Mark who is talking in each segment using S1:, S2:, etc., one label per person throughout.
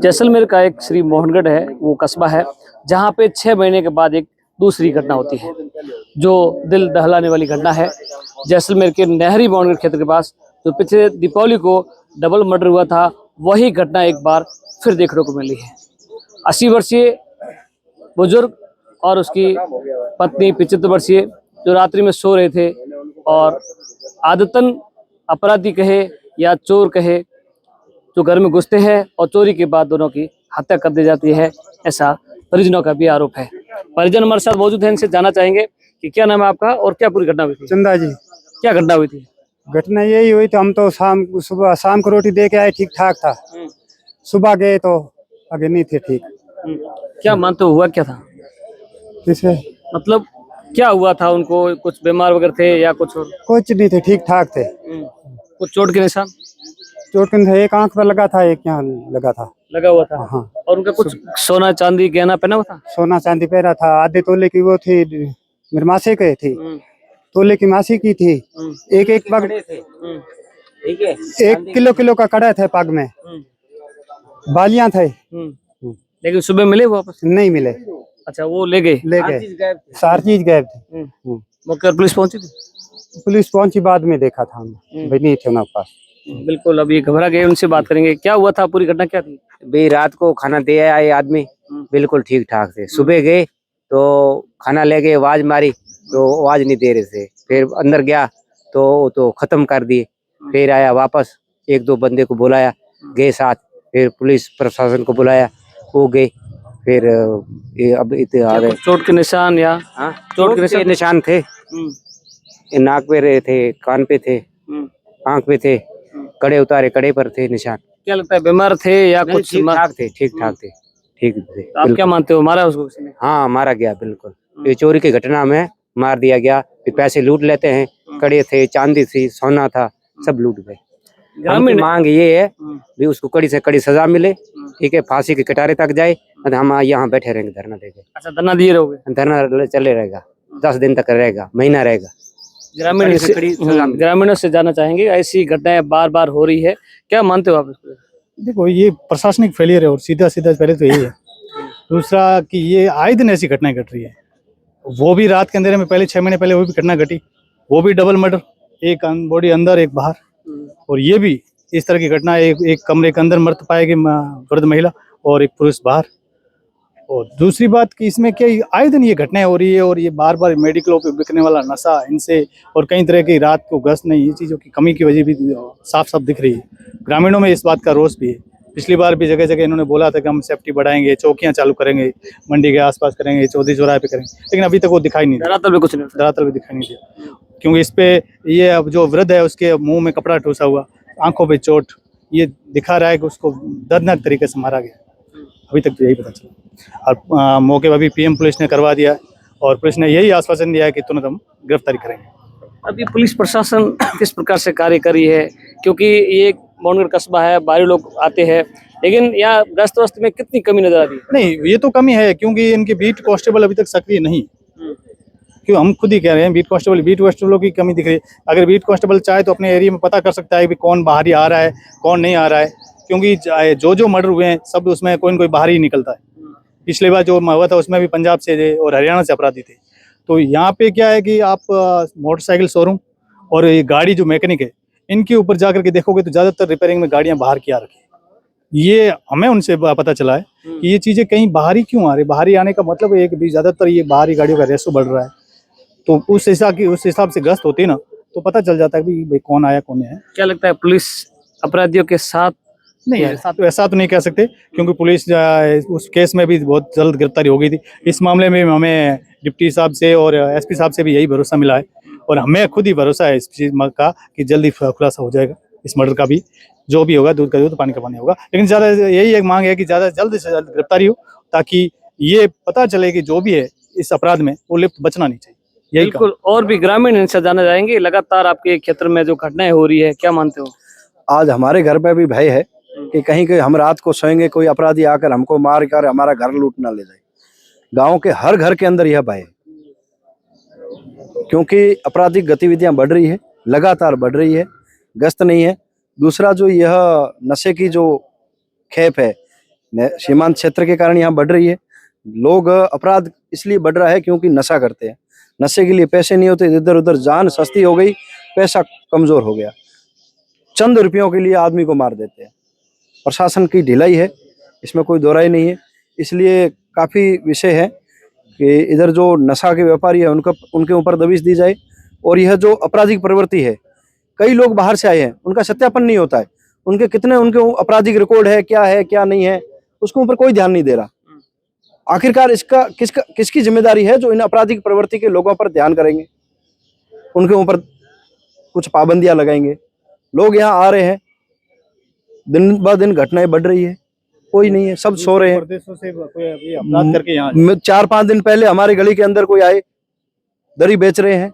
S1: जैसलमेर का एक श्री मोहनगढ़ है, वो कस्बा है जहाँ पे 6 महीने के बाद एक दूसरी घटना होती है जो दिल दहलाने वाली घटना है। जैसलमेर के नहरी मोहनगढ़ क्षेत्र के पास जो पिछले दीपावली को डबल मर्डर हुआ था, वही घटना एक बार फिर देखने को मिली है। 80 वर्षीय बुजुर्ग और उसकी पत्नी 75 वर्षीय जो रात्रि में सो रहे थे और आदतन अपराधी कहे या चोर कहे जो घर में घुसते हैं और चोरी के बाद दोनों की हत्या कर दी जाती है, ऐसा परिजनों का भी आरोप है। परिजन हमारे साथ मौजूद हैं, इनसे जानना चाहेंगे कि क्या नाम है आपका और क्या पूरी घटना हुई थी।
S2: चंदा जी,
S1: क्या घटना हुई थी?
S2: घटना यही हुई थी, हम तो सुबह शाम को रोटी दे के आए, ठीक ठाक था। सुबह गए तो आगे नहीं थे ठीक।
S1: क्या मानते हो हुआ क्या था?
S2: किसे
S1: मतलब क्या हुआ था? उनको कुछ बीमार वगैरह थे या कुछ और?
S2: कुछ नहीं थे, ठीक ठाक थे।
S1: कुछ चोट के निशान?
S2: चोट था, एक आंख पर लगा था, एक यहाँ लगा था।
S1: लगा हुआ था?
S2: हाँ।
S1: और उनका कुछ सोना चांदी गहना पहना हुआ था?
S2: सोना चांदी पहना था, आधे तोले की वो थी, मेरे मासी के थी, तोले की मासी की थी। एक एक पग, 1 किलो का कड़ा थे पग में, बालियां थे।
S1: लेकिन सुबह मिले वापस?
S2: नहीं मिले।
S1: अच्छा, वो ले गए?
S2: सारी चीज गायब थी।
S1: मौके पर पुलिस पहुंची थी?
S2: पुलिस पहुंची, बाद में देखा था हमने, भाई नहीं थे उनके पास।
S1: बिल्कुल, अभी घबरा गए, उनसे बात करेंगे। क्या हुआ था, पूरी घटना क्या थी?
S3: भाई रात को खाना दे आए आदमी, बिल्कुल ठीक ठाक थे। सुबह गए तो खाना ले गए, आवाज मारी तो आवाज नहीं दे रहे थे। फिर अंदर गया तो खत्म कर दिए। फिर आया वापस, 1-2 बंदे को बुलाया, गए साथ। फिर पुलिस प्रशासन को बुलाया, वो गए। फिर ये अब इतने आ गए।
S1: चोट के निशान या?
S3: हाँ, चोट के निशान थे। नाक पे रहे थे, कान पे थे, आंख पे थे, कड़े उतारे, कड़े पर थे निशान।
S1: क्या लगता है बीमार थे या कुछ?
S3: ठीक ठाक थे, ठीक ठाक थे, ठीक थे।
S1: आप क्या मानते हो, मारा उसको किसी ने?
S3: हाँ, मारा गया बिल्कुल। ये चोरी की घटना में मार दिया गया। फिर पैसे लूट लेते हैं, कड़े थे, चांदी थी, सोना था, सब लूट गए। ग्रामीण मांग ये है भी उसको कड़ी से कड़ी सजा मिले, ठीक है, फांसी के कटारे तक जाए। हम यहाँ बैठे रहेंगे धरना देके।
S1: अच्छा, धरना दिए रहोगे?
S3: धरना चले रहेगा, 10 दिन तक रहेगा, महीना रहेगा।
S1: ग्रामीणों से जानना चाहेंगे, ऐसी घटनाएं बार बार हो रही है, क्या मानते हो आप इसको?
S4: देखो, ये प्रशासनिक फेलियर है और सीधा पहले तो यही है। दूसरा कि ये आए दिन ऐसी घटनाएं घट रही है, वो भी रात के अंधेरे में। पहले 6 महीने पहले वो भी घटना घटी, वो भी डबल मर्डर, एक बॉडी अंदर एक बाहर। और ये भी इस तरह की घटना, एक कमरे के अंदर मृत पाएगी वृद्ध महिला और एक पुरुष बाहर। और दूसरी बात कि इसमें क्या आए दिन ये घटनाएं हो रही है और ये बार बार मेडिकलों पे बिकने वाला नशा इनसे और कई तरह की रात को गश्त नहीं, ये चीज़ों की कमी की वजह भी साफ साफ दिख रही है। ग्रामीणों में इस बात का रोष भी है। पिछली बार भी जगह जगह इन्होंने बोला था कि हम सेफ्टी बढ़ाएंगे, चौकियां चालू करेंगे, मंडी के आसपास करेंगे, चौधरी चौराहे पे करेंगे, लेकिन अभी तक वो दिखाई नहीं दिया। धरातल भी दिखाई नहीं दिया, क्योंकि इस पे ये अब जो वृद्ध है उसके मुंह में कपड़ा ठूसा हुआ, आंखों पे चोट, ये दिखा रहा है कि उसको दर्दनाक तरीके से मारा गया। अभी तक तो यही पता चला। और मौके पर अभी पीएम पुलिस ने करवा दिया और पुलिस ने यही आश्वासन दिया है कि तुरंत हम गिरफ्तारी करेंगे।
S1: अभी पुलिस प्रशासन किस प्रकार से कार्य कर रही है, क्योंकि ये एक मोहनगढ़ कस्बा है, बाहरी लोग आते हैं, लेकिन यहाँ गश्त वस्त में कितनी कमी नजर आ रही है?
S4: नहीं, ये तो कमी है, क्योंकि इनके बीट कांस्टेबल अभी तक सक्रिय नहीं। क्यों, हम खुद ही कह रहे हैं, बीट कांस्टेबलों की कमी दिख रही है। अगर बीट कांस्टेबल चाहे तो अपने एरिया में पता कर सकता है कि कौन बाहरी आ रहा है, कौन नहीं आ रहा है, क्योंकि जो मर्डर हुए हैं सब उसमें कोई न कोई बाहरी ही निकलता है। पिछले बार जो हुआ था उसमें भी पंजाब से और हरियाणा से अपराधी थे। तो यहाँ पे क्या है कि आप मोटरसाइकिल शोरूम और ये गाड़ी जो मैकेनिक है, इनके ऊपर जाकर के देखोगे तो ज्यादातर रिपेयरिंग में गाड़ियां बाहर की आ रखी है। ये हमें उनसे पता चला है कि ये चीजें कहीं बाहरी क्यों आ रही। बाहरी आने का मतलब है कि ज्यादातर ये बाहरी गाड़ियों का रेशो बढ़ रहा है, तो उस हिसाब से गश्त होती है ना, तो पता चल जाता है कि भाई कौन आया कौन है।
S1: क्या लगता है पुलिस अपराधियों के साथ?
S4: नहीं, ऐसा तो नहीं कह सकते, क्योंकि पुलिस उस केस में भी बहुत जल्द गिरफ्तारी हो गई थी। इस मामले में हमें डिप्टी साहब से और एसपी साहब से भी यही भरोसा मिला है और हमें खुद ही भरोसा है इस चीज का कि जल्दी खुलासा हो जाएगा इस मर्डर का भी। जो भी होगा, दूध का दूध पानी का पानी होगा। लेकिन ज़्यादा यही एक मांग है कि ज़्यादा जल्द से जल्द गिरफ्तारी हो, ताकि ये पता चले कि जो भी है इस अपराध में वो लिप्त बचना नहीं चाहिए। यही
S1: बिल्कुल। और भी ग्रामीण इनसे जाना जाएंगे, लगातार आपके क्षेत्र में जो घटनाएं हो रही है, क्या मानते हो?
S5: आज हमारे घर पे भी भय है कि कहीं हम रात को सोएंगे, कोई अपराधी आकर हमको मार कर हमारा घर लूट ना ले जाए। गांव के हर घर के अंदर यह भय है, क्योंकि आपराधिक गतिविधियां बढ़ रही है, लगातार बढ़ रही है, गश्त नहीं है। दूसरा जो यह नशे की जो खेप है, सीमांत क्षेत्र के कारण यहाँ बढ़ रही है। लोग अपराध इसलिए बढ़ रहा है क्योंकि नशा करते हैं, नशे के लिए पैसे नहीं होते, इधर उधर जान सस्ती हो गई, पैसा कमजोर हो गया, चंद रुपयों के लिए आदमी को मार देते हैं। प्रशासन की ढिलाई है, इसमें कोई दोहराई नहीं है। इसलिए काफी विषय है कि इधर जो नशा के व्यापारी है उनके ऊपर दबिश दी जाए। और यह जो आपराधिक प्रवृत्ति है, कई लोग बाहर से आए हैं, उनका सत्यापन नहीं होता है, उनके आपराधिक रिकॉर्ड है क्या नहीं है, उसके ऊपर कोई ध्यान नहीं दे रहा। आखिरकार इसका किसकी जिम्मेदारी है जो इन आपराधिक प्रवृत्ति के लोगों पर ध्यान करेंगे, उनके ऊपर कुछ पाबंदियां लगाएंगे। लोग यहाँ आ रहे हैं, दिन ब दिन घटनाएं बढ़ रही है, कोई नहीं है, सब सो रहे हैं।
S4: प्रदेशों से कोई अभी अपराध करके यहाँ
S5: 4-5 दिन पहले हमारी गली के अंदर कोई आए, दरी बेच रहे हैं,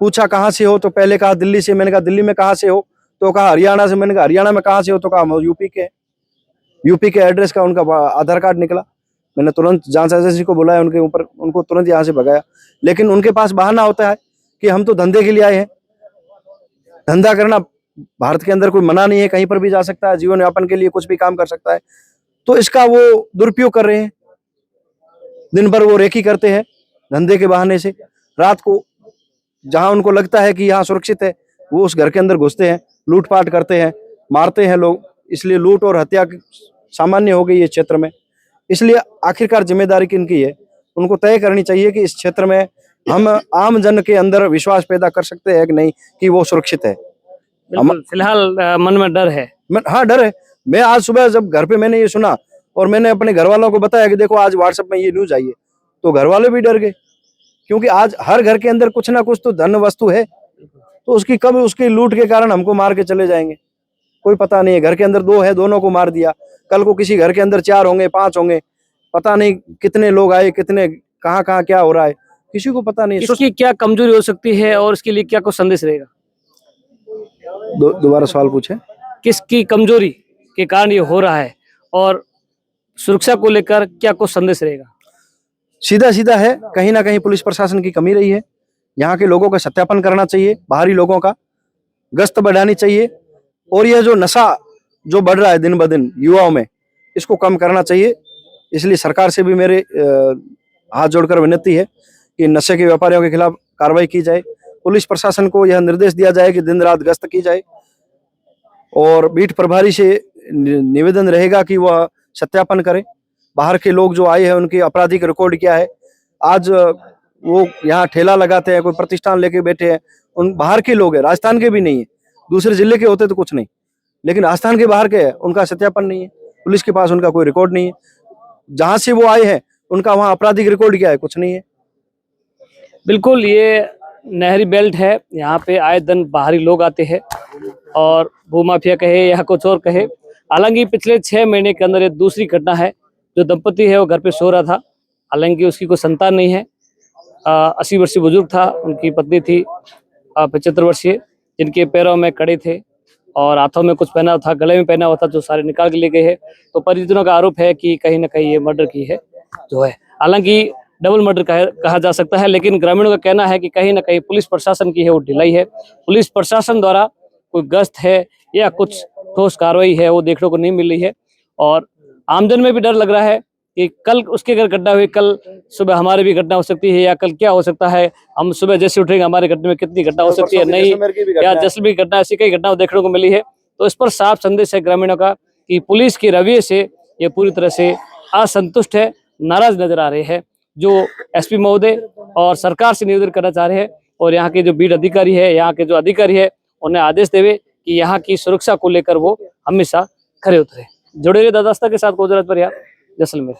S5: पूछा कहाँ से हो तो पहले कहा दिल्ली से, मैंने कहा दिल्ली में कहाँ से हो तो कहा हरियाणा से, मैंने कहा हरियाणा में कहाँ से हो तो कहा हम यूपी के। यूपी के एड्रेस का उनका आधार कार्ड निकला, मैंने तुरंत जांच एजेंसी को बुलाया, उनको तुरंत यहाँ से भगाया। लेकिन उनके पास बहाना होता है कि हम तो धंधे के लिए आए हैं। धंधा करना भारत के अंदर कोई मना नहीं है, कहीं पर भी जा सकता है, जीवन यापन के लिए कुछ भी काम कर सकता है। तो इसका वो दुरुपयोग कर रहे हैं, दिन भर वो रेकी करते हैं धंधे के बहाने से। रात को जहां उनको लगता है कि यहाँ सुरक्षित है, वो उस घर के अंदर घुसते हैं, लूटपाट करते हैं, मारते हैं लोग। इसलिए लूट और हत्या सामान्य हो गई है क्षेत्र में। इसलिए आखिरकार जिम्मेदारी किनकी है, उनको तय करनी चाहिए कि इस क्षेत्र में हम आम जन के अंदर विश्वास पैदा कर सकते हैं कि नहीं कि वो सुरक्षित है।
S1: फिलहाल मन में डर है।
S5: हाँ, डर है। मैं आज सुबह जब घर पे मैंने ये सुना और मैंने अपने घर वालों को बताया कि देखो आज व्हाट्सएप में ये न्यूज आई है, तो घर वाले भी डर गए, क्योंकि आज हर घर के अंदर कुछ ना कुछ तो धन वस्तु है, तो उसकी लूट के कारण हमको मार के चले जाएंगे, कोई पता नहीं है। घर के अंदर 2 है, दोनों को मार दिया, कल को किसी घर के अंदर 4 होंगे, 5 होंगे, पता नहीं कितने लोग आए, कितने कहाँ क्या हो रहा है, किसी को पता नहीं।
S1: इसकी क्या कमजोरी हो सकती है और इसके लिए क्या कुछ संदेश रहेगा?
S5: दोबारा सवाल पूछे।
S1: किसकी कमजोरी के कारण ये हो रहा है और सुरक्षा को लेकर क्या कुछ संदेश रहेगा?
S5: सीधा है, कहीं ना कहीं पुलिस प्रशासन की कमी रही है। यहाँ के लोगों का सत्यापन करना चाहिए, बाहरी लोगों का गश्त बढ़ानी चाहिए। और यह जो नशा जो बढ़ रहा है दिन ब दिन युवाओं में, इसको कम करना चाहिए। इसलिए सरकार से भी मेरे हाथ जोड़कर विनती है कि नशे के व्यापारियों के खिलाफ कार्रवाई की जाए। पुलिस प्रशासन को यह निर्देश दिया जाए कि दिन रात गश्त की जाए। और बीट प्रभारी से निवेदन रहेगा कि वह सत्यापन करे, बाहर के लोग जो आए हैं उनके आपराधिक रिकॉर्ड क्या है। आज वो यहाँ ठेला लगाते हैं, कोई प्रतिष्ठान लेके बैठे हैं, उन बाहर के लोग हैं, राजस्थान के भी नहीं है, दूसरे जिले के होते तो कुछ नहीं, लेकिन राजस्थान के बाहर के हैं, उनका सत्यापन नहीं है, पुलिस के पास उनका कोई रिकॉर्ड नहीं है। जहां से वो आए हैं उनका वहाँ आपराधिक रिकॉर्ड क्या है, कुछ नहीं है।
S1: बिल्कुल, ये नहरी बेल्ट है, यहाँ पे आए दिन बाहरी लोग आते हैं और भूमाफिया कहे या कुछ और कहे। हालांकि पिछले 6 महीने के अंदर ये दूसरी घटना है। जो दंपति है वो घर पे सो रहा था, हालांकि उसकी कोई संतान नहीं है। 80 वर्षीय बुजुर्ग था, उनकी पत्नी थी 75 वर्षीय, जिनके पैरों में कड़े थे और हाथों में कुछ पहना था, गले में पहना हुआ था, जो सारे निकाल के ले गए हैं। तो परिजनों का आरोप है कि कहीं ना कहीं ये मर्डर की है जो है, हालांकि डबल मर्डर कहा जा सकता है। लेकिन ग्रामीणों का कहना है कि कहीं ना कहीं पुलिस प्रशासन की है वो ढिलाई है। पुलिस प्रशासन द्वारा कोई गश्त है या कुछ ठोस कार्रवाई है वो देखने को नहीं मिल रही है। और आमजन में भी डर लग रहा है कि कल उसके घर घटना हुई, कल सुबह हमारे भी घटना हो सकती है, या कल क्या हो सकता है, हम सुबह जैसे उठेंगे हमारे घटने में कितनी घटना हो सकती है, नहीं या जैसलमेर की घटना, ऐसी कई घटना देखने को मिली है। तो इस पर साफ संदेश है ग्रामीणों का कि पुलिस के रवैये से ये पूरी तरह से असंतुष्ट है, नाराज नजर आ रहे हैं। जो एसपी महोदय और सरकार से निवेदन करना चाह रहे हैं और यहाँ के जो बीट अधिकारी है, यहाँ के जो अधिकारी है, उन्हें आदेश देवे कि यहाँ की सुरक्षा को लेकर वो हमेशा खरे उतरे। जुड़े रहिए दादास्ता के साथ, गुजरात पर, जैसलमेर।